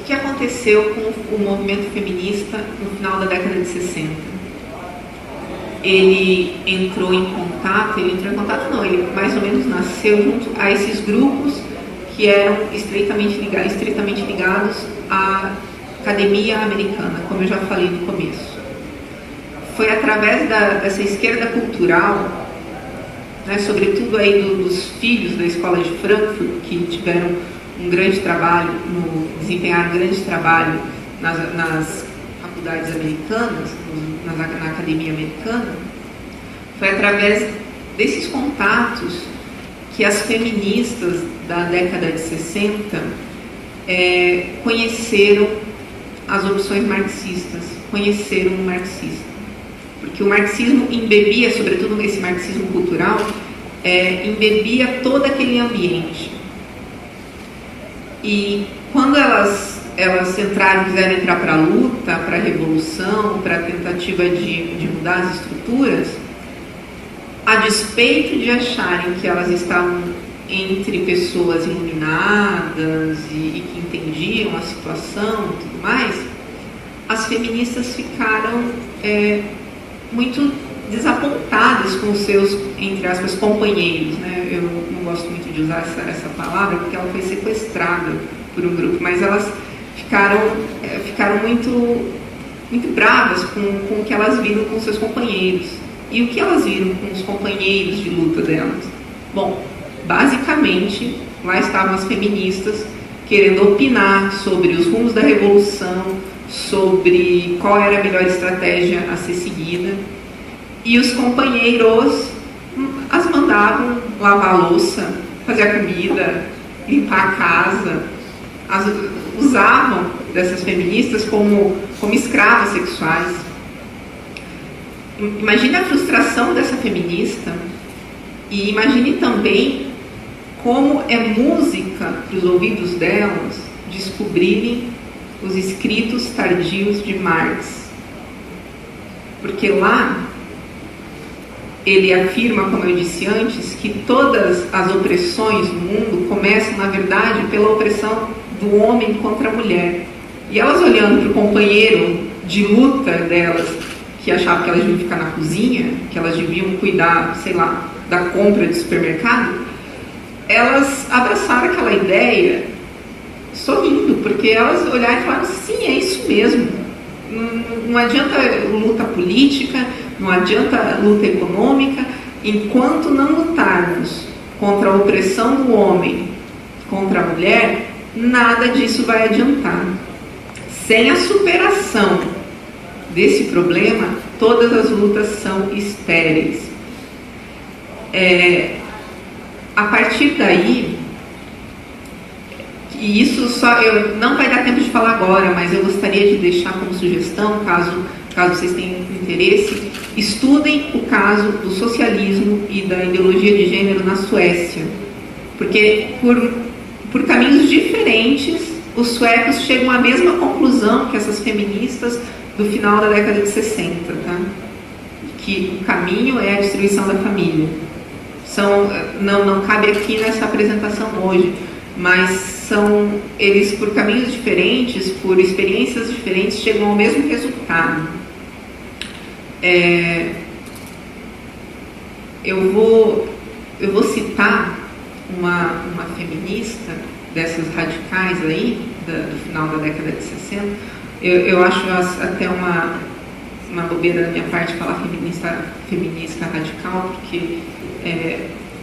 que aconteceu com o movimento feminista no final da década de 60? Ele entrou em contato não, ele mais ou menos nasceu junto a esses grupos que eram estreitamente ligados à academia americana, como eu já falei no começo. Foi através dessa esquerda cultural, né, sobretudo aí dos filhos da escola de Frankfurt, que tiveram um grande trabalho, desempenharam um grande trabalho nas faculdades americanas, na academia americana. Foi através desses contatos que as feministas da década de 60 conheceram as opções marxistas, conheceram o marxismo. Porque o marxismo embebia, sobretudo esse marxismo cultural, embebia todo aquele ambiente. E quando elas quiseram entrar para a luta, para a revolução, para a tentativa de mudar as estruturas, a despeito de acharem que elas estavam entre pessoas iluminadas e que entendiam a situação e tudo mais, as feministas ficaram muito desapontadas com os seus, entre aspas, companheiros, né? Eu não gosto muito de usar essa palavra porque ela foi sequestrada por um grupo, mas elas ficaram muito, muito bravas com o que elas viram com seus companheiros. E o que elas viram com os companheiros de luta delas? Bom, basicamente, lá estavam as feministas querendo opinar sobre os rumos da revolução, sobre qual era a melhor estratégia a ser seguida. E os companheiros as mandavam lavar a louça, fazer a comida, limpar a casa. Usavam dessas feministas como escravas sexuais. Imagine a frustração dessa feminista e imagine também como é música para os ouvidos delas descobrirem os escritos tardios de Marx. Porque lá ele afirma, como eu disse antes, que todas as opressões no mundo começam, na verdade, pela opressão do homem contra a mulher. E elas olhando para o companheiro de luta delas, que achavam que elas deviam ficar na cozinha, que elas deviam cuidar, sei lá, da compra de supermercado, elas abraçaram aquela ideia sorrindo, porque elas olharam e falaram, sim, é isso mesmo. Não adianta luta política, não adianta luta econômica, enquanto não lutarmos contra a opressão do homem contra a mulher, nada disso vai adiantar. Sem a superação desse problema, todas as lutas são estéreis. A partir daí, e isso não vai dar tempo de falar agora, mas eu gostaria de deixar como sugestão, caso vocês tenham interesse, estudem o caso do socialismo e da ideologia de gênero na Suécia. Porque por caminhos diferentes, os suecos chegam à mesma conclusão que essas feministas do final da década de 60, tá? Que o caminho é a destruição da família. Não cabe aqui nessa apresentação hoje, mas eles, por caminhos diferentes, por experiências diferentes, chegam ao mesmo resultado. Eu vou citar uma feminista dessas radicais aí, do final da década de 60. Eu acho até uma bobeira da minha parte falar feminista radical, porque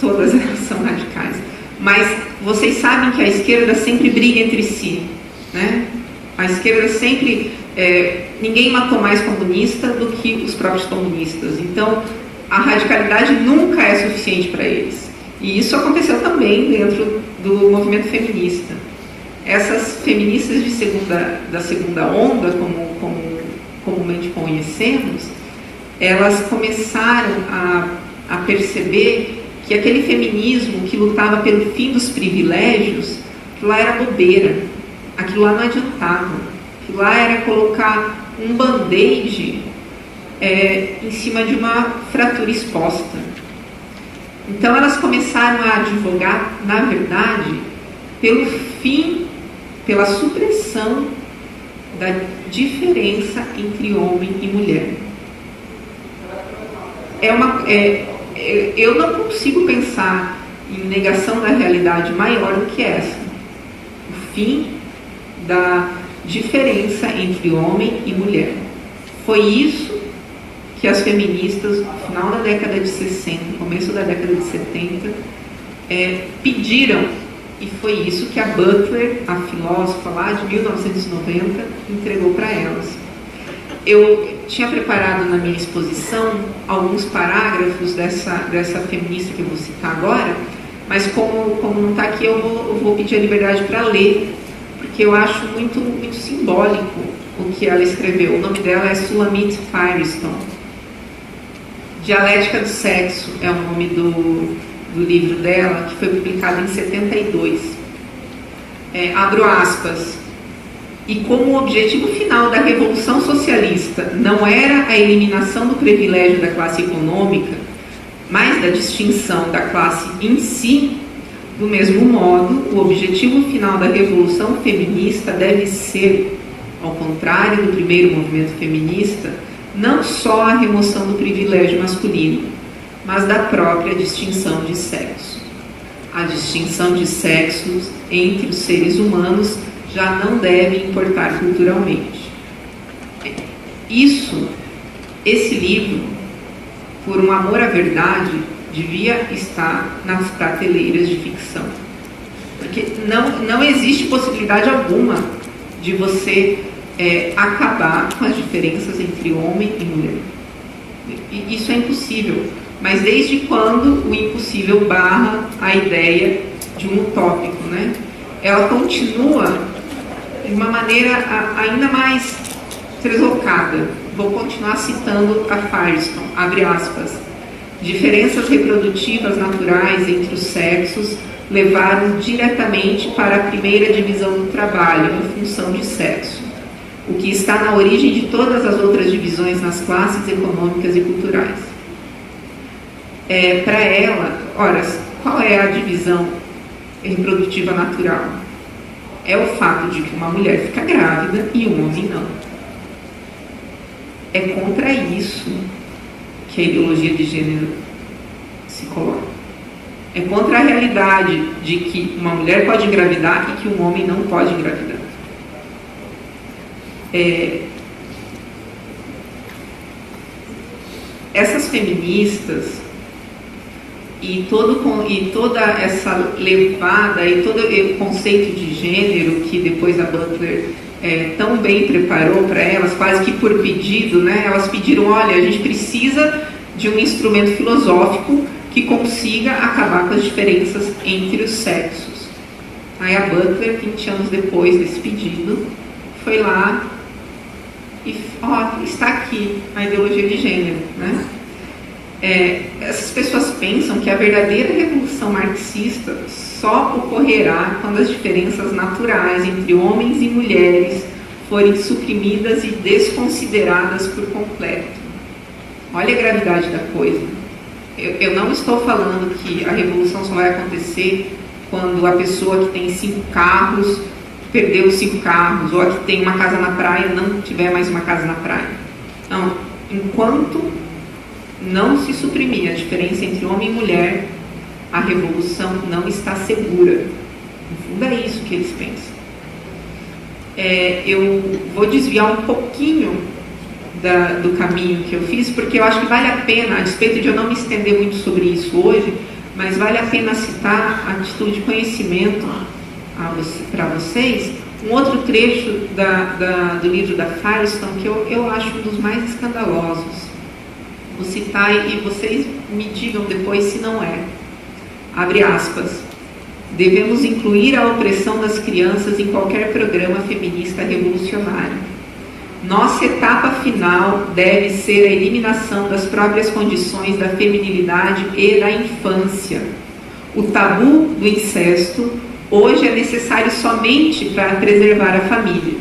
todas elas são radicais. Mas vocês sabem que a esquerda sempre briga entre si, né? A esquerda sempre... ninguém matou mais comunista do que os próprios comunistas. Então, a radicalidade nunca é suficiente para eles. E isso aconteceu também dentro do movimento feminista. Essas feministas da segunda onda, como comumente conhecemos, elas começaram a perceber que aquele feminismo que lutava pelo fim dos privilégios, aquilo lá era bobeira, aquilo lá não adiantava, aquilo lá era colocar um band-aid em cima de uma fratura exposta. Então elas começaram a advogar, na verdade, pela supressão da diferença entre homem e mulher. Eu não consigo pensar em negação da realidade maior do que essa. O fim da diferença entre homem e mulher. Foi isso que as feministas, no final da década de 60, começo da década de 70, pediram, e foi isso que a Butler, a filósofa lá de 1990, entregou para elas. Eu tinha preparado na minha exposição alguns parágrafos dessa feminista que eu vou citar agora, mas como não está aqui, eu vou pedir a liberdade para ler, porque eu acho muito, muito simbólico o que ela escreveu. O nome dela é Shulamit Firestone. Dialética do Sexo é o nome do livro dela, que foi publicado em 72. Abro aspas. E como o objetivo final da Revolução Socialista não era a eliminação do privilégio da classe econômica, mas da distinção da classe em si, do mesmo modo, o objetivo final da Revolução Feminista deve ser, ao contrário do primeiro movimento feminista, não só a remoção do privilégio masculino, mas da própria distinção de sexo. A distinção de sexos entre os seres humanos já não deve importar culturalmente. Esse livro, por um amor à verdade, devia estar nas prateleiras de ficção. Porque não existe possibilidade alguma de você acabar com as diferenças entre homem e mulher. Isso é impossível. Mas desde quando o impossível barra a ideia de um utópico, né? Ela continua de uma maneira ainda mais deslocada. Vou continuar citando a Firestone, abre aspas. Diferenças reprodutivas naturais entre os sexos levaram diretamente para a primeira divisão do trabalho, em função de sexo, o que está na origem de todas as outras divisões nas classes econômicas e culturais. Para ela, ora, qual é a divisão reprodutiva natural? É o fato de que uma mulher fica grávida e um homem não. É contra isso que a ideologia de gênero se coloca. É contra a realidade de que uma mulher pode engravidar e que um homem não pode engravidar. Essas feministas e toda essa levada e todo o conceito de gênero que depois a Butler tão bem preparou para elas, quase que por pedido, né? Elas pediram, olha, a gente precisa de um instrumento filosófico que consiga acabar com as diferenças entre os sexos. Aí a Butler, 20 anos depois desse pedido, foi lá e está aqui a ideologia de gênero, né? Essas pessoas pensam que a verdadeira revolução marxista só ocorrerá quando as diferenças naturais entre homens e mulheres forem suprimidas e desconsideradas por completo. Olha a gravidade da coisa. Eu não estou falando que a revolução só vai acontecer quando a pessoa que tem 5 carros perdeu os 5 carros, ou a que tem uma casa na praia não tiver mais uma casa na praia. Não, enquanto não se suprimir a diferença entre homem e mulher, a revolução não está segura. No fundo é isso que eles pensam. Eu vou desviar um pouquinho do caminho que eu fiz, porque eu acho que vale a pena, a despeito de eu não me estender muito sobre isso hoje, mas vale a pena citar a título de conhecimento para vocês, um outro trecho do livro da Firestone que eu acho um dos mais escandalosos. Vou citar e vocês me digam depois se não é. Abre aspas. Devemos incluir a opressão das crianças em qualquer programa feminista revolucionário. Nossa etapa final deve ser a eliminação das próprias condições da feminilidade e da infância. O tabu do incesto hoje é necessário somente para preservar a família.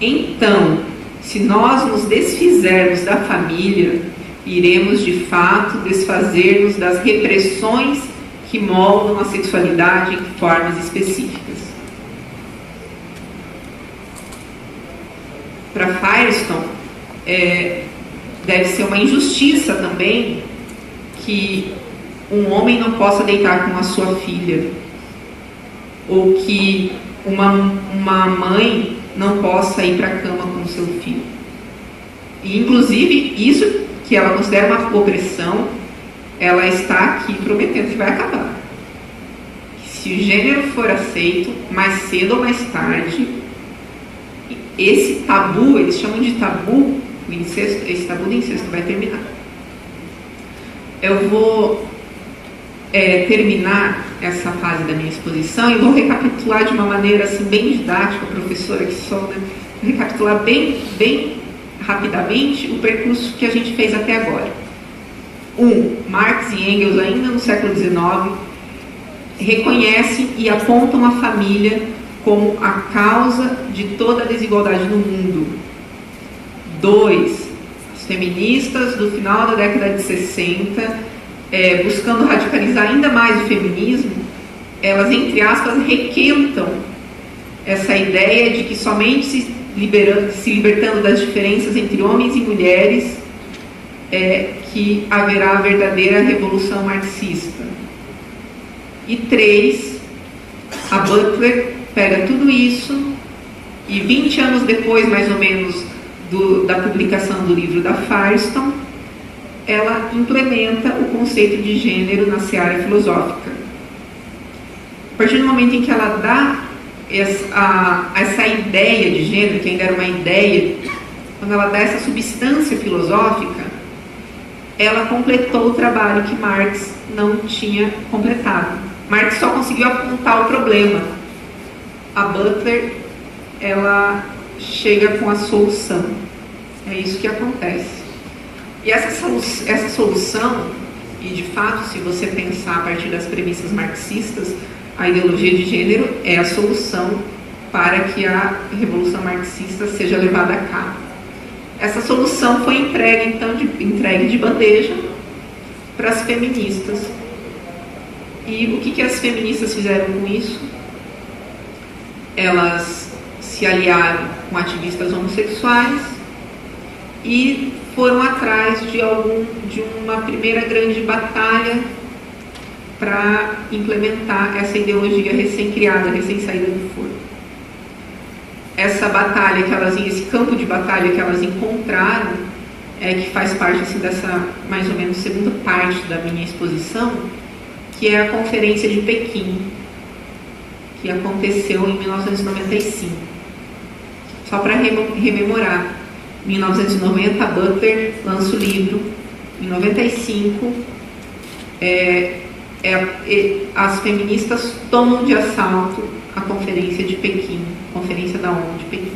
Então, se nós nos desfizermos da família, iremos de fato desfazer-nos das repressões que moldam a sexualidade em formas específicas. para Firestone, deve ser uma injustiça também que um homem não possa deitar com a sua filha, ou que uma mãe não possa ir para a cama com o seu filho. E, inclusive, isso que ela considera uma opressão, ela está aqui prometendo que vai acabar. Se o gênero for aceito, mais cedo ou mais tarde, esse tabu, eles chamam de tabu do incesto, esse tabu do incesto vai terminar. Eu vou terminar essa fase da minha exposição e vou recapitular de uma maneira assim, bem didática, professora que sou, né? Recapitular bem rapidamente o percurso que a gente fez até agora. Marx e Engels, ainda no século XIX, reconhecem e apontam a família como a causa de toda a desigualdade no mundo. 2, as feministas do final da década de 60, buscando radicalizar ainda mais o feminismo, elas, entre aspas, requentam essa ideia de que somente se libertando das diferenças entre homens e mulheres que haverá a verdadeira revolução marxista. E 3, a Butler pega tudo isso e 20 anos depois, mais ou menos, da publicação do livro da Firestone, ela implementa o conceito de gênero na seara filosófica. A partir do momento em que ela dá essa ideia de gênero, que ainda era uma ideia, quando ela dá essa substância filosófica, ela completou o trabalho que Marx não tinha completado. Marx só conseguiu apontar o problema. A Butler, ela chega com a solução. É isso que acontece. E essa solução, e de fato, se você pensar a partir das premissas marxistas, a ideologia de gênero é a solução para que a revolução marxista seja levada a cabo. Essa solução foi entregue de bandeja para as feministas. E o que as feministas fizeram com isso? Elas se aliaram com ativistas homossexuais e foram atrás de uma primeira grande batalha para implementar essa ideologia recém-criada, recém-saída do forno. Essa batalha esse campo de batalha que elas encontraram, que faz parte assim, dessa mais ou menos segunda parte da minha exposição, que é a Conferência de Pequim, que aconteceu em 1995. Só para rememorar, em 1990 a Butler lança o livro, em 95 as feministas tomam de assalto a Conferência de Pequim, Conferência da ONU de Pequim.